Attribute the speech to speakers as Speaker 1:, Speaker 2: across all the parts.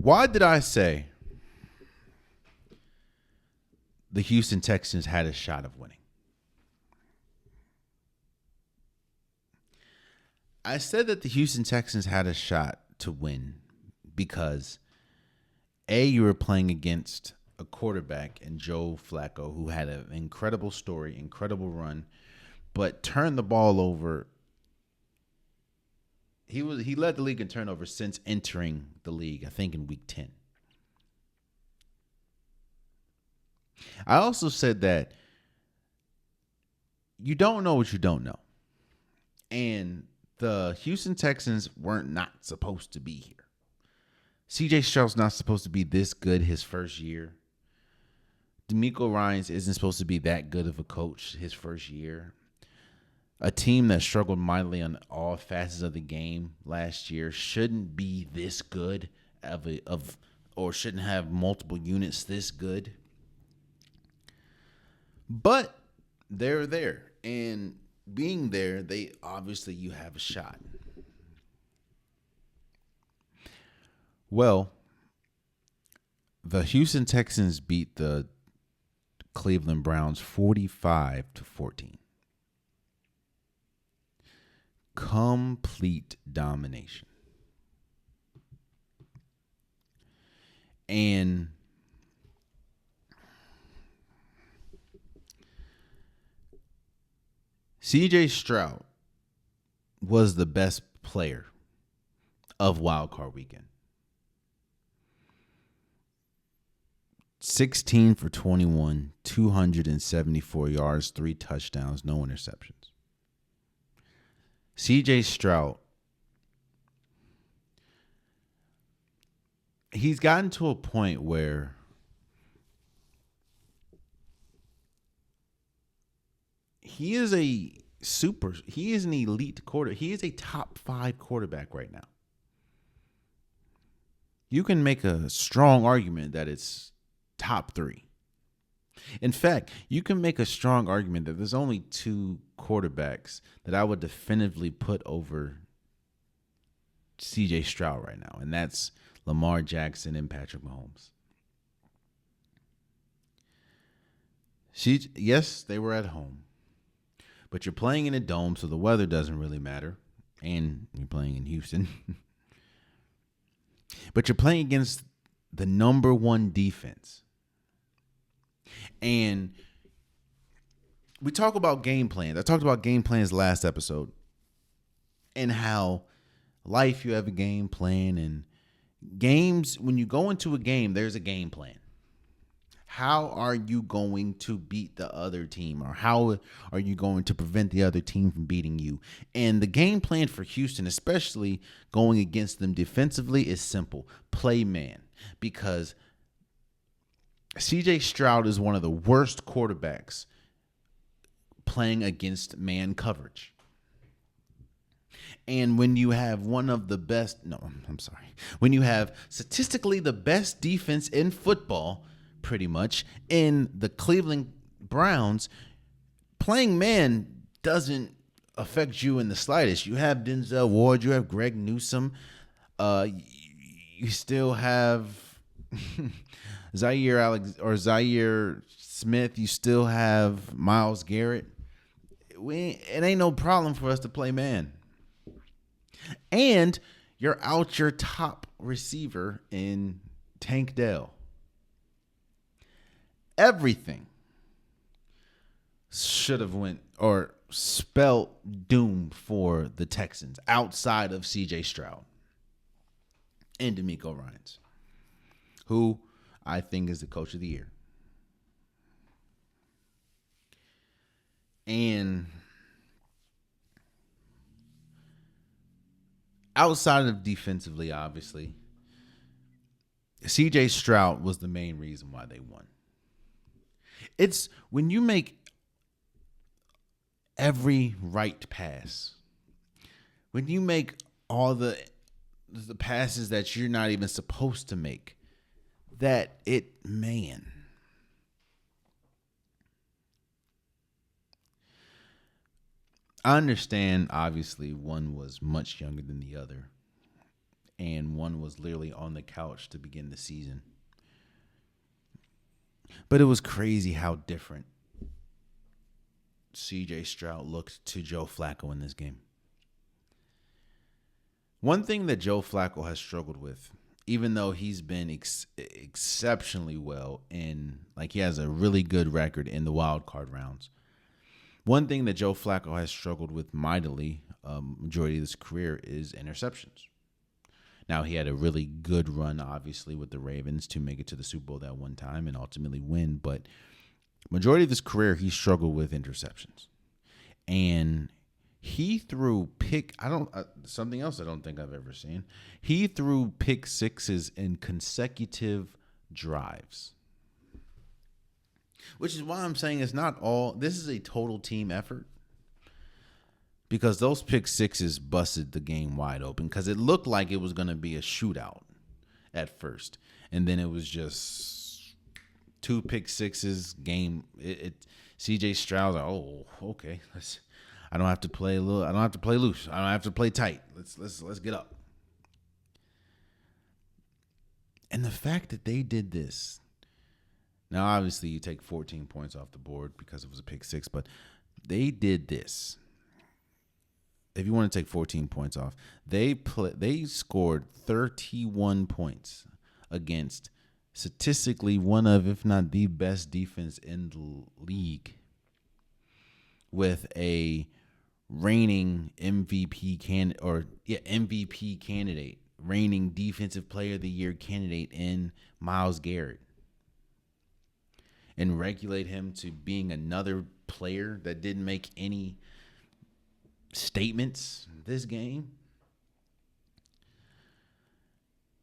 Speaker 1: Why did I say the Houston Texans had a shot of winning? I said that the Houston Texans had a shot to win because, A, you were playing against a quarterback in Joe Flacco who had an incredible story, incredible run, but turned the ball over. He led the league in turnovers since entering the league, I think in week 10. I also said that you don't know what you don't know. And the Houston Texans weren't not supposed to be here. CJ Stroud's not supposed to be this good his first year. DeMeco Ryans isn't supposed to be that good of a coach his first year. A team that struggled mightily on all facets of the game last year shouldn't be this good or shouldn't have multiple units this good. But they're there, and being there, you have a shot. Well, the Houston Texans beat the Cleveland Browns 45-14. Complete domination. And CJ Stroud was the best player of Wild Card Weekend. 16 for 21, 274 yards, 3 touchdowns, no interceptions. CJ Stroud, he's gotten to a point where he is an elite quarterback. He is a top 5 quarterback right now. You can make a strong argument that it's top 3. In fact, you can make a strong argument that there's only 2 quarterbacks that I would definitively put over CJ Stroud right now, and that's Lamar Jackson and Patrick Mahomes. Yes, they were at home, but you're playing in a dome, so the weather doesn't really matter, and you're playing in Houston. But you're playing against the number 1 defense. And we talk about game plans. I talked about game plans last episode and how life you have a game plan, and games, when you go into a game, there's a game plan. How are you going to beat the other team, or how are you going to prevent the other team from beating you? And the game plan for Houston, especially going against them defensively, is simple. Play man. Because CJ Stroud is one of the worst quarterbacks playing against man coverage. And when you have when you have statistically the best defense in football, pretty much, in the Cleveland Browns, playing man doesn't affect you in the slightest. You have Denzel Ward, you have Greg Newsome, you still have Zaire Smith, you still have Myles Garrett. It ain't no problem for us to play man. And you're out your top receiver in Tank Dell. Everything should have went or spelled doom for the Texans outside of CJ Stroud and DeMeco Ryans, who I think is the coach of the year. And outside of defensively, obviously, CJ Stroud was the main reason why they won. It's when you make every right pass, when you make all the passes that you're not even supposed to make, I understand, obviously, one was much younger than the other. and one was literally on the couch to begin the season. But it was crazy how different CJ Stroud looked to Joe Flacco in this game. One thing that Joe Flacco has struggled with, even though he's been exceptionally well in, like, he has a really good record in the wild card rounds. One thing that Joe Flacco has struggled with mightily, majority of his career, is interceptions. Now, he had a really good run, obviously, with the Ravens to make it to the Super Bowl that one time and ultimately win. But majority of his career, he struggled with interceptions. And he threw something else I don't think I've ever seen. He threw pick sixes in consecutive drives, which is why I'm saying it's not all. This is a total team effort, because those pick sixes busted the game wide open, because it looked like it was going to be a shootout at first, and then it was just two pick sixes game. CJ Stroud, oh, okay, I don't have to play loose. I don't have to play tight. Let's get up. And the fact that they did this. Now, obviously, you take 14 points off the board because it was a pick six, but they did this. If you want to take 14 points off, they scored 31 points against statistically one of, if not the best defense in the league, with a reigning MVP candidate, reigning Defensive Player of the Year candidate in Myles Garrett, and regulate him to being another player that didn't make any statements this game.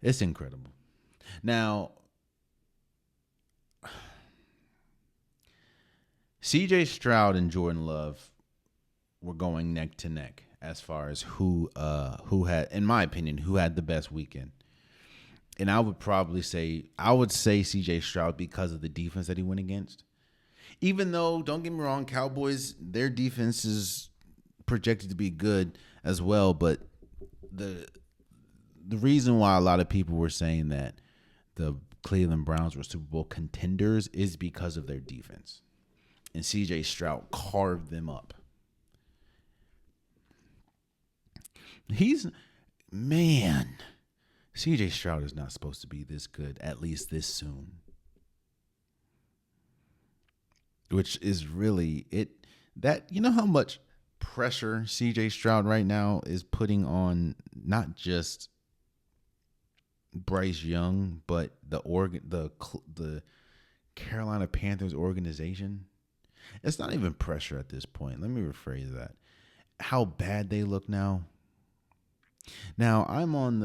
Speaker 1: It's incredible. Now, CJ Stroud and Jordan Love were going neck to neck as far as who had, in my opinion, who had the best weekend. And I would say CJ Stroud because of the defense that he went against. Even though, don't get me wrong, Cowboys, their defense is projected to be good as well, but the reason why a lot of people were saying that the Cleveland Browns were Super Bowl contenders is because of their defense. And CJ Stroud carved them up. CJ Stroud is not supposed to be this good, at least this soon. Which is really you know how much pressure CJ Stroud right now is putting on not just Bryce Young, but the Carolina Panthers organization. It's not even pressure at this point. Let me rephrase that. How bad they look now. Now, I'm on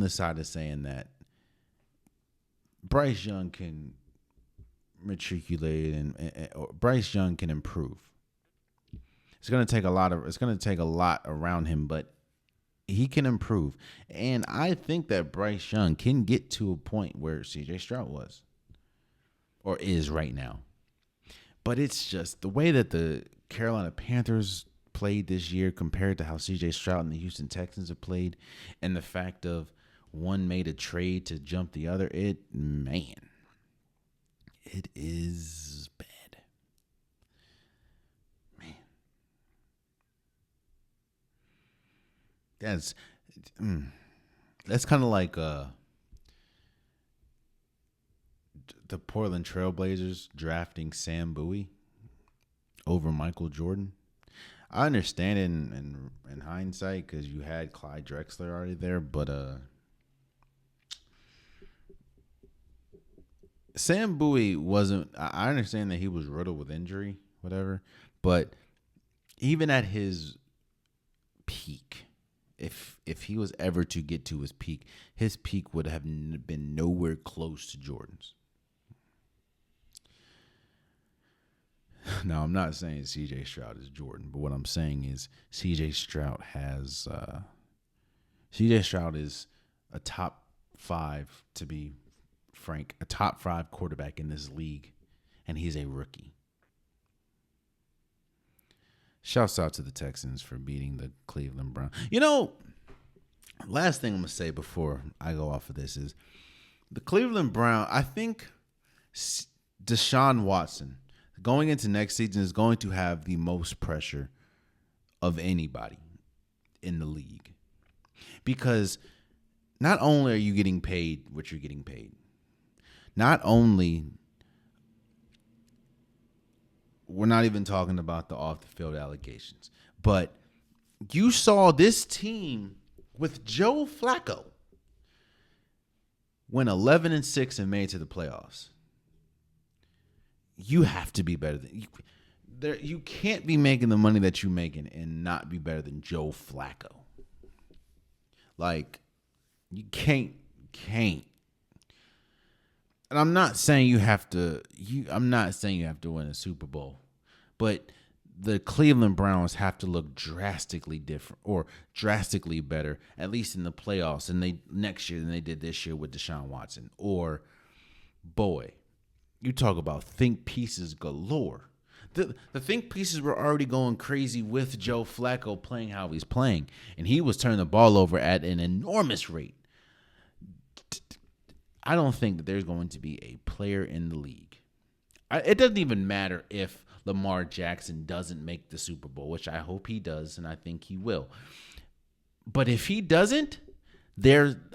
Speaker 1: the side of saying that Bryce Young can matriculate and Bryce Young can improve. It's going to take a lot around him, but he can improve. And I think that Bryce Young can get to a point where CJ Stroud was or is right now. But it's just the way that the Carolina Panthers played this year compared to how CJ Stroud and the Houston Texans have played, and the fact of one made a trade to jump the other, it is bad. Man. That's kind of like the Portland Trailblazers drafting Sam Bowie over Michael Jordan. I understand it in hindsight because you had Clyde Drexler already there, but Sam Bowie wasn't. I understand that he was riddled with injury, whatever, but even at his peak, if he was ever to get to his peak would have been nowhere close to Jordan's. Now, I'm not saying CJ Stroud is Jordan, but what I'm saying is CJ Stroud is a top 5, to be frank, a top 5 quarterback in this league, and he's a rookie. Shouts out to the Texans for beating the Cleveland Browns. You know, last thing I'm gonna say before I go off of this is the Cleveland Browns. I think Deshaun Watson going into next season is going to have the most pressure of anybody in the league, because not only are you getting paid what you're getting paid, not only we're not even talking about the off the field allegations, but you saw this team with Joe Flacco went 11-6 and made it to the playoffs. You have to be better than you can't be making the money that you're making and not be better than Joe Flacco. Like, you can't. And I'm not saying you have to win a Super Bowl, but the Cleveland Browns have to look drastically different or drastically better, at least in the playoffs, next year than they did this year with Deshaun Watson. Or, boy, you talk about think pieces galore. The think pieces were already going crazy with Joe Flacco playing how he's playing, and he was turning the ball over at an enormous rate. I don't think that there's going to be a player in the league. It doesn't even matter if Lamar Jackson doesn't make the Super Bowl, which I hope he does, and I think he will. But if he doesn't,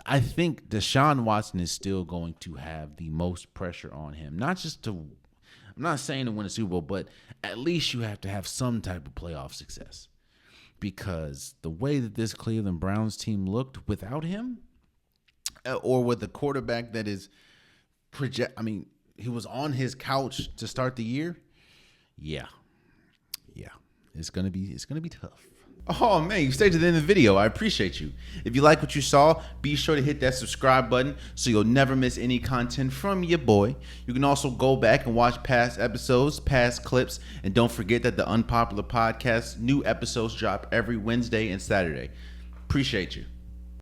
Speaker 1: I think Deshaun Watson is still going to have the most pressure on him. I'm not saying to win a Super Bowl, but at least you have to have some type of playoff success. Because the way that this Cleveland Browns team looked without him, or with a quarterback that is he was on his couch to start the year. Yeah. It's gonna be tough. Oh man, you stayed to the end of the video. I appreciate you. If you like what you saw, be sure to hit that subscribe button so you'll never miss any content from your boy. You can also go back and watch past episodes, past clips, and don't forget that the Unpopular Podcast new episodes drop every Wednesday and Saturday. Appreciate you.